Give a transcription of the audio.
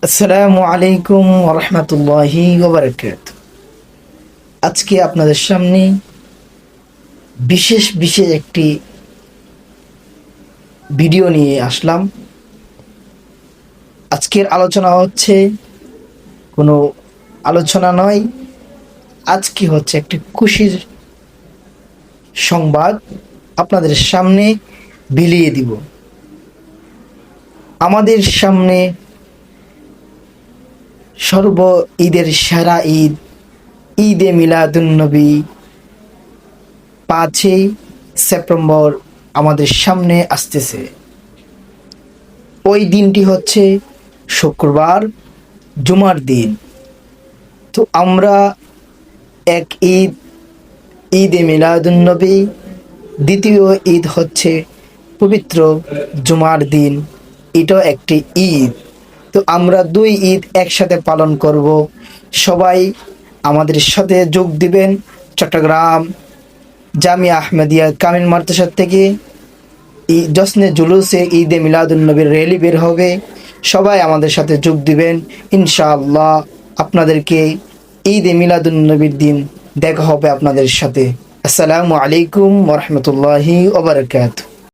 আসসালামু আলাইকুম ওরহমতুল্লাহি ওবারাকাতুহু। আজকে আপনাদের সামনে বিশেষ বিশেষ একটি ভিডিও নিয়ে আসলাম। আজকের আলোচনা হচ্ছে কোনো আলোচনা নয়, আজকে হচ্ছে একটি খুশির সংবাদ আপনাদের সামনে বিলিয়ে দিব। আমাদের সামনে সর্ব ঈদের সেরা ঈদ, ঈদে মিলাদুন্নবী 5ই সেপ্টেম্বর আমাদের সামনে আসতেছে। ওই দিনটি হচ্ছে শুক্রবার, জুমার দিন। তো আমরা এক ঈদ, ঈদে মিলাদুন্নবী, দ্বিতীয় ঈদ হচ্ছে পবিত্র জুমার দিন, এটাও একটি ঈদ। তো আমরা দুই ঈদ একসাথে পালন করব। সবাই আমাদের সাথে যোগ দিবেন। চট্টগ্রাম জামিয়া আহমেদিয়া কামিল মাদ্রাসা থেকে জশ্নে জুলুসে ঈদে মিলাদুন্নবীর র্যালি বের হবে। সবাই আমাদের সাথে যোগ দিবেন ইনশাআল্লাহ। আপনাদেরকে ঈদে মিলাদুন্নবীর দিন দেখা হবে আপনাদের সাথে। আসসালামু আলাইকুম ওয়া রাহমাতুল্লাহি ওয়া বারাকাতুহু।